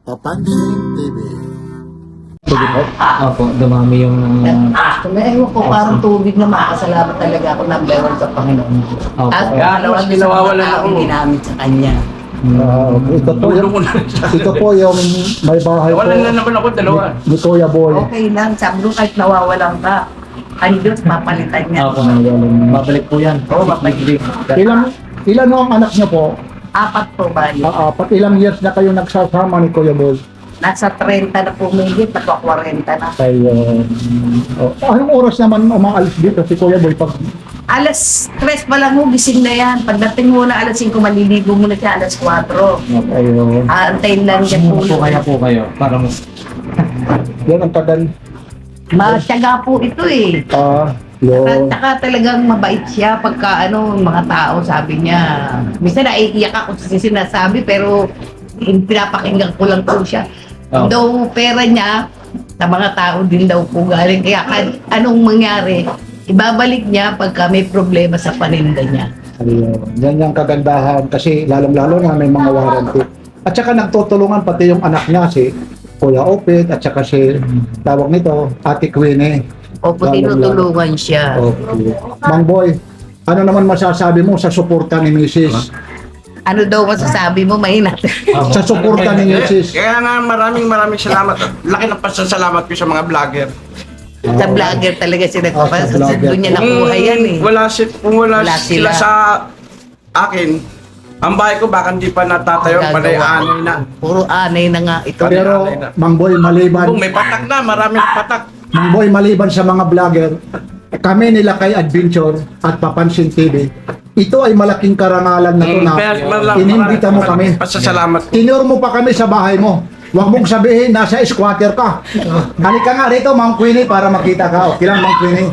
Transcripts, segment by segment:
Papansin TV. Sige po. Opo, dumami yung... Ewan ko, parang tubig na makasalamat talaga ako number one sa Panginoon. Opo. At Kaya dalawa mas sa mga nawawalan taong ako. ginamit sa kanya. Ito po yung may bahay po Walan na naman ako, dalawa. ni Kuya Boy. Okay lang, sabi ko kahit nawawalan ka, ang Diyos papalitan niya. Opo, babalik po yan. Oo, babalik. Ilan ho ang anak niyo po? Apat po bali. Apat. Ilang years na kayo nagsasama ni Kuya Boy? Nasa 30 na po minigit, nagpa 40 na. Kayo. Anong oras naman umaalis dito si Kuya Boy pag Alas 3 pa lang mo, gising na yan. Pagdating mo na alas 5, maliligo mo na siya alas 4. kayo? Aantayin lang siya Po po. kaya po kayo para mas... Yan ang tagal. Matyaga po ito eh. Yun. Saka talagang mabait siya pagka mga tao sabi niya. Minsan naiiyak ako sa sinasabi pero pinapakinggan ko lang po siya. Oh. Though pera niya sa mga tao din daw po galing. Kaya anong mangyari, ibabalik niya pagka may problema sa paninda niya. Ayun. Yan yung kagandahan kasi lalong-lalo na may mga warranty. At saka nagtutulungan pati yung anak niya si Kuya Opit at saka si tawag nito Ate Queenie. Opo, tinutulungan siya. Okay. Mang Boy, ano naman masasabi mo sa suporta ni Mrs.? Ano daw masasabi mo, mahina. Sa suporta ni Mrs. Kaya nga maraming salamat. Laki ng pasasalamat ko sa mga vlogger. Sa vlogger talaga siya Oh, sa nagpapasa. vlogger. Doon niya nakuha yan eh. Kung wala Wala sila sila. sa akin, ang bahay ko baka hindi pa natatayo, Gagawa. panay anay na. Puro anay na nga ito. Pero Mang Boy, maliban Kung may patak na, maraming patak. Mang Boy, maliban sa mga vlogger, kami nila kay Adventure at Papansin TV, ito ay malaking karangalan na to na inimbita mo kami. Pasasalamat ko. Tinuro mo pa kami sa bahay mo. Huwag mong sabihin, nasa squatter ka. Halika nga rito, Ma'am Queenie, para makita ka. Okay lang, Ma'am Queenie.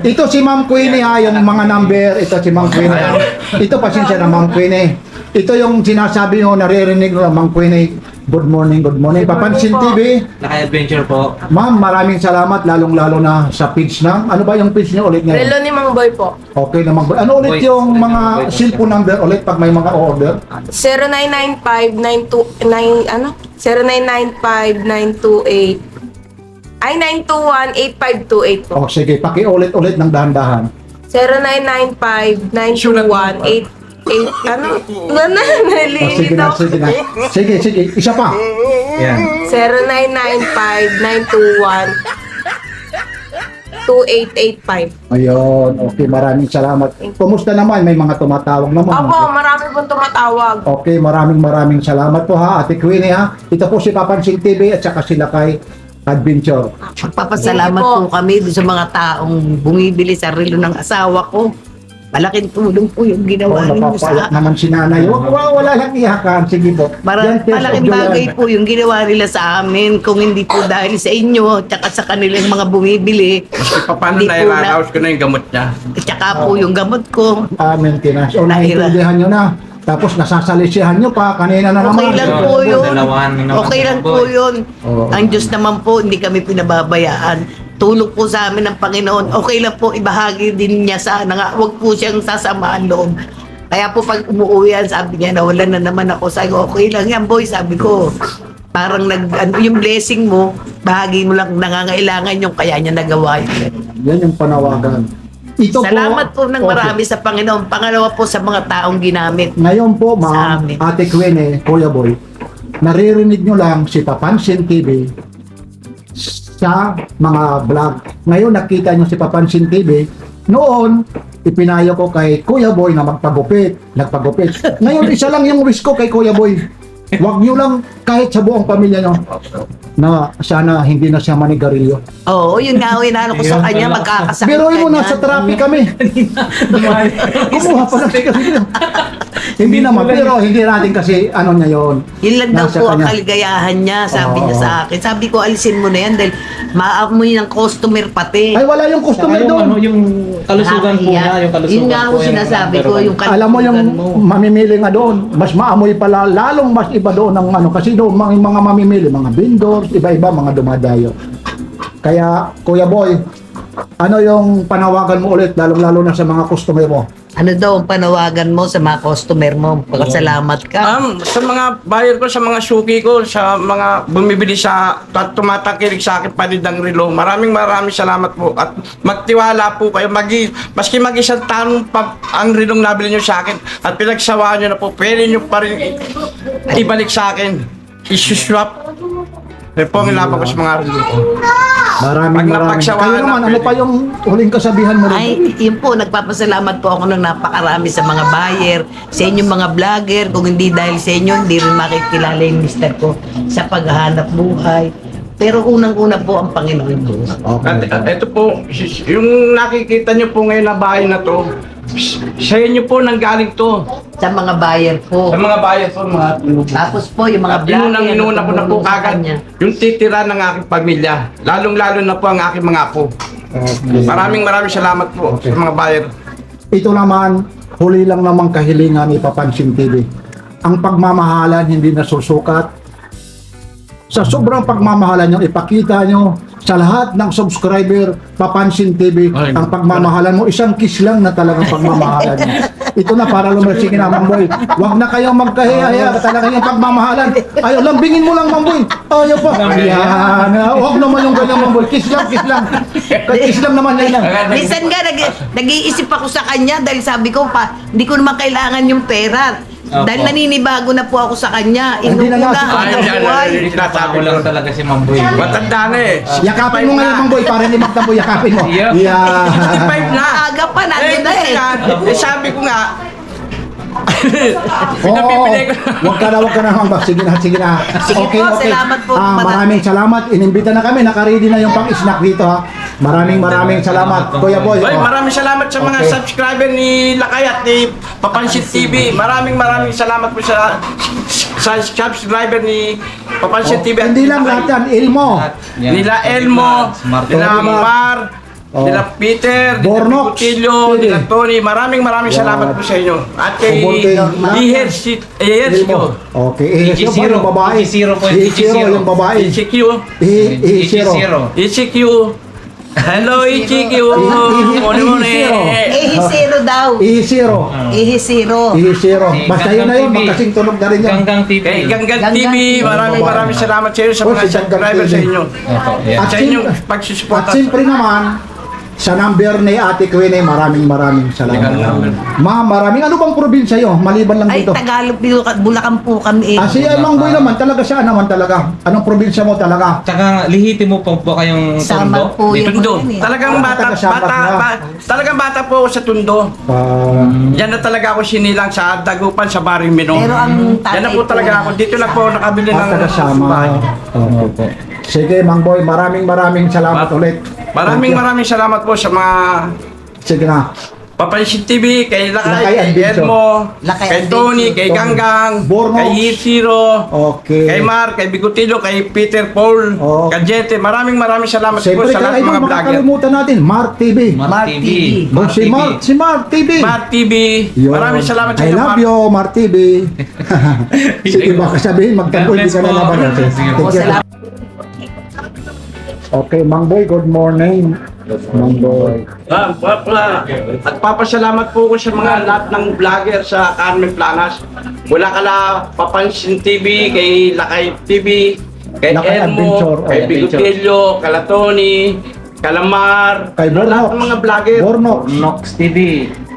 Ito si Ma'am Queenie ha, yung mga number. Ito si Ma'am Queenie. Ito, pasensya na, Ma'am Queenie. Ito yung sinasabi mo, naririnig mo, Ma'am Queenie. Good morning, good morning. Papansin TV. Naka-adventure po. Ma'am, maraming salamat, lalong-lalo na sa page na. Ano ba yung page niyo ulit Relo ngayon? ni Mang Boy po. Okay naman. Ano ulit Boy. yung mga Boy. cellphone number ulit pag may mga order? 0995-928 ano? 0995-928 ay 921-8528 po. O sige, pakiulit-ulit ng dahan-dahan. 0995-921-88 ano? O, sige na, Nalilito. sige na. Sige, sige. Isa pa. Yan. 0995-921-2885. Ayun, okay, maraming salamat. Kumusta naman? May mga tumatawag naman. Opo, marami pong tumatawag. Okay, maraming salamat po ha, Ate Queenie ha. Ito po si Papansin TV at saka sila kay Adventure. Magpapasalamat Sige po. po kami doon sa mga taong bumibili sa relo ng asawa ko. Malaking tulong po yung Oh, ginawa ninyo napapayak sa naman si nanay. Wala lang iyakan. Sige po. Yan, test malaking of the bagay land. po yung ginawa nila sa amin. Kung hindi po dahil sa inyo, tsaka sa kanilang mga bumibili, Paano Hindi po nairaraos ko na yung gamot niya? tsaka po yung gamot ko. Maintenance. O, Nahira. naiintindihan nyo na. Tapos nasasalisihan nyo pa. Kanina na naman. Okay lang po yun. Dalawahan na naman. Okay lang po yun. Oo. Ang Diyos naman po, hindi kami pinababayaan. Tulong po sa amin ng Panginoon. Okay lang po, ibahagi din niya sana nga. Huwag po siyang sasamaan loob. Kaya po pag umuwi yan, sabi niya, nawala na naman ako. Sabi ko, okay lang yan, boy. Sabi ko, parang yung blessing mo, bahagi mo lang nangangailangan yung kaya niya nagawa yun. Yan yung panawagan. Ito Salamat po ng Okay. marami sa Panginoon. Pangalawa po sa mga taong ginamit. Ngayon po, Sa ma'am, amin. Ate Queenie, Kuya Boy, naririnig nyo lang si Papansin TV sa mga vlog. Ngayon, nakita nyo si Papansin TV. Noon, ipinayo ko kay Kuya Boy na magpagupit. Nagpagupit. Ngayon, isa lang yung wish ko kay Kuya Boy. Huwag nyo lang kahit sa buong pamilya nyo na sana hindi na siya manigarilyo. Oo, yun nga, inaano ko sa kanya, magkakasakit Pero mo, ka nasa niyan. traffic kami. Kumuha pa ng sigarilyo. Hindi naman, pero hindi natin kasi ano niya yun. Yun lang daw Nasa po ang kanya. kaligayahan niya, sabi Oo. niya sa akin. Sabi ko, alisin mo na yan dahil maamoy ng customer pati. Ay, wala yung customer Saka yung, doon. yung kalusugan po Nakakahiya. niya, yung kalusugan Yun nga po ako yan, sinasabi number ko, one. yung kalusugan Alam mo yung mo. mamimili nga doon, mas maamoy pala, lalong mas iba doon ang ano, kasi doon mga mamimili, mga vendors, iba-iba, mga dumadayo. Kaya, Kuya Boy, ano yung panawagan mo ulit, lalong-lalo na sa mga customer mo? Ano daw ang panawagan mo sa mga customer mo? Pagkasalamat ka. Sa mga buyer ko, sa mga suki ko, sa mga bumibili sa at tumatakilig sa akin panidang relo, maraming salamat po. At magtiwala po kayo. Maski mag-isang taon pa ang relong nabili nyo sa akin at pinagsawaan nyo na po, pwede nyo pa rin ibalik sa akin. Isuswap. Kaya po ang ilaban ko sa mga relo ko. Maraming. napagsawaan Kayo naman, na ano pwede. pa yung huling kasabihan mo? Ay, yun po, nagpapasalamat po ako ng napakarami sa mga buyer, sa inyong mga vlogger. Kung hindi dahil sa inyo, hindi rin makikilala yung mister ko sa paghahanap buhay. Pero unang-una po ang Panginoon Diyos. Okay. At ito po, yung nakikita nyo po ngayon na bahay na to, sa inyo po nanggaling to. Sa mga buyer po. Sa mga bayan po, mga Tapos po, yung mga At vlogger. inuna ko na po tumulong sa kagad kanya. yung titira ng aking pamilya. Lalong-lalo na po ang aking mga apo. Okay. Maraming salamat po Okay. sa mga bayan. Ito naman, huli lang namang kahilingan ni Papansin TV. Ang pagmamahalan hindi nasusukat. Sa sobrang pagmamahalan yung ipakita nyo sa lahat ng subscriber, Papansin TV, Ay, ang pagmamahalan mo, isang kiss lang na talagang pagmamahalan nyo. Ito na para lumalas. Sige na, Mang Boy. Huwag na kayong magkahiya-hiya. Talaga yung pagmamahalan. Ayaw, lambingin mo lang, Mang Boy. Ayaw pa. Ayan. Huwag naman yung ganyan, Mang Boy. Kiss lang, kiss lang. Kiss lang naman yan. Minsan nga, nag-iisip ako sa kanya dahil sabi ko pa, hindi ko naman kailangan yung pera. Opo. Dahil naninibago na po ako sa kanya. Hindi na Inuuna nga, ang Ay, buhay. sinasabi Ako lang ko. talaga si Mamboy. Matanda na eh. Yakapin mo ngayon, Mang Boy, para hindi magtambo. Yakapin mo. Yeah. Yeah. 65 na. Aga pa, nandun na kasi eh. nga, sabi ko nga, Oo, pinapipili ko. wag ka na Mang Boy. Sige na. Sige po, salamat po, madam. Maraming salamat. Inimbita na kami. Naka-ready na yung pang-snack dito ha. Maraming salamat. Kuya Boy. Boy, oh. maraming salamat sa mga Okay. subscriber ni Lakay at ni Papansin TV. Maraming salamat po sa subscriber ni Papansin TV at Hindi ni lang Lakay. lahat yan. Ilmo. Nila Elmo, Smart. nila Mar, Oh. nila Peter, nila Bornox. Picotillo, Pwede. nila Tony. Maraming salamat po sa inyo. At kay Kuburting. Ihersio, Okay. EG0. yung babae. EG0 po, EG0 yung babae. ECQ, EG0. ECQ. Hello ECQ. Ihisiro daw. EG0. Ihisiro. EG0. Basta yun na yun. TV. Magkasing tunog na rin yan. Ganggang TV. Kay Ganggan Ganggan TV, TV. maraming salamat sa inyo sa Oh, mga si Ganggan subscriber TV. sa inyo. Opo, yan. At Sa inyong pagsusuporta. At siyempre naman, sa number ni Ate Queenie, maraming salamat. Ma'am, maraming. Ano bang probinsya yun? Maliban lang Ay, dito. Tagalog, Bulacan po kami eh. Si Mang Boy naman, talaga siya naman talaga. Anong probinsya mo talaga? Tsaka lihiti mo pa po kayong Sama tondo. po yung Tundo. yan eh. Talagang talagang bata po ako sa Tundo. Yan na talaga ako sinilang sa Dagupan, sa Barrio Minong. Pero ang tatay Yan na po talaga ako. Dito lang po ako nakabili ng taga-sama. bahay. Opo. Sige, Mang Boy, maraming salamat ulit. Maraming salamat po sa mga Sige na. Papansin TV, kay Lakay Lakay, kay Adventure. Elmo, Lakay kay Tony, Adventure. kay Ganggang, Bornox. kay Hitsiro, Okay. kay Mar, kay Bigotillo, kay Peter Paul, Oh. kay Jete. Maraming salamat po Siyempre, sa lahat ay, ng mga vlogger. makakalimutan natin, Mark TV. Mark TV. Oh, si Mark TV. Mar TV, Yun. maraming salamat sa I inyo, love Mar. you, Mark TV. Sige, baka sabihin, magtampo, hindi ka na God bless po. laban. Sige Thank Po, you. salamat. Okay, Mang Boy, good morning. Mang Boy. At papasalamat po ko sa mga lahat ng vlogger sa Carmen Planas. Mula kala Papansin TV, kay Lakay TV, kay Lakay Elmo, Adventure. kay Oh, Bigotillo, kala Tony, kalamar, Kay Bornox. lahat ng mga vlogger. Bornox. Nox TV.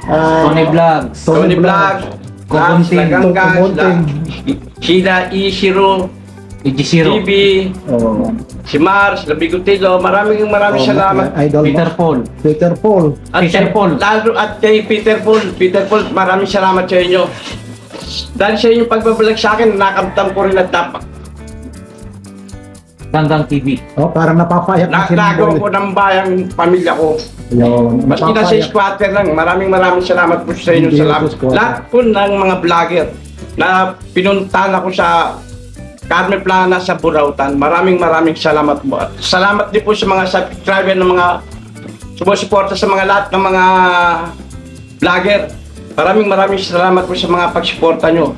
Ah, Tony Vlogs. Tony Vlog, Kumunting. Kumunting. Sheila Ishiro, EG0. TV, Oh. si Mars, Labigotillo, maraming salamat. Idol mo. Peter Paul. Peter Paul. Peter Paul. Lalo at kay Peter Paul, maraming salamat sa inyo. Dahil sa inyong pagbabalag sa akin, nakamtam ko rin at tapak. Ganggang TV. Oh, parang napapayak na si Mang Nagawa Boy. ko ng bayang pamilya ko. Yun, Maski na sa napapayak. squatter lang, maraming salamat po sa inyo. Hindi Salamat. ako squatter. Lahat po ng mga vlogger na pinuntahan ako sa Carmen Plana sa Burautan. Maraming salamat po. At salamat din po sa mga subscriber ng mga sumusuporta sa mga lahat ng mga vlogger. Maraming salamat po sa mga pagsuporta nyo.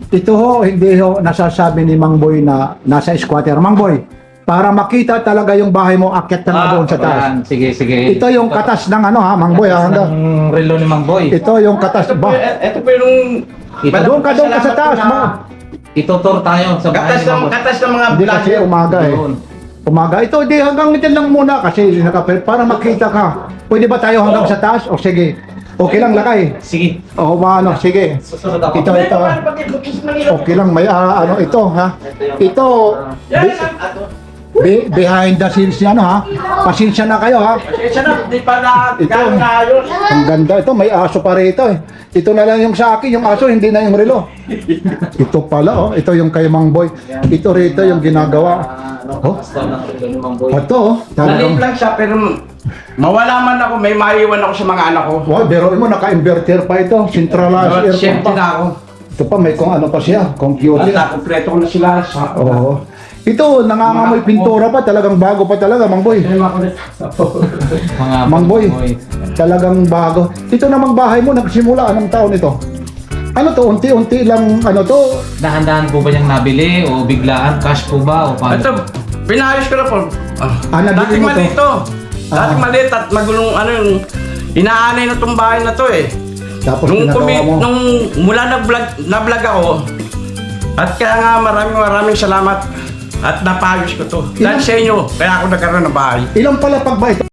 Ito ho, hindi ho nasasabi ni Mang Boy na nasa squatter. Mang Boy, para makita talaga yung bahay mo, akyat ka na doon sa taas. Ayan, sige, sige. Ito yung katas ng ano ha, Mang Boy ha. Katas ng relo ni Mang Boy. Ito yung katas. Ito po yung... Doon ka sa taas, ma. Itutur tayo sa bahay ni Mang Boy. Katas ng mga Hindi kasi umaga eh. Doon. Umaga. Ito, di hanggang dyan lang muna kasi para makita ka. Pwede ba tayo hanggang sa taas? O sige. Okay lang, lakay. Sige. O ano, sige. Susunod ako. Ito. Okay lang, may ano ito ha. Ito, behind the scenes yan ha. Pasensya na kayo ha. Siya na, di pa na Ito. gano'n na ayos. Ang ganda ito, may aso pa rito eh. Ito na lang yung sa akin, yung aso, hindi na yung relo. Ito pala oh, ito yung kay Mang Boy. Ito rito yung ginagawa. Oh. Katas ng relo ni Mang Boy. Ito oh, Maliit talagang... lang siya, pero mawala man ako, may maiwan ako sa mga anak ko. Wow, pero mo naka-inverter pa ito, centralized aircon Siyempre pa. na ako. Ito pa, may kung ano pa siya, computer. Kompleto ko na sila. Oo. Ito, nangangamoy pintura pa, talagang bago pa talaga, Mang Boy. Mga Mang Boy, talagang bago. Ito namang bahay mo, nagsimula, anong taon ito? Ano to, unti-unti lang, ano to? Dahan-dahan po ba niyang nabili o biglaan? Cash po ba o paano? Ito, pinayos ko na po. Nabili Dating mo to? maliit to. Dating maliit at magulong ano yung inaanay na itong bahay na to eh. Tapos Nung, pinagawa mo. nung mula na-vlog ako, at kaya nga maraming salamat at napayos ko to. Dahil sa inyo, kaya ako nagkaroon ng bahay. Ilang palapag ba ito?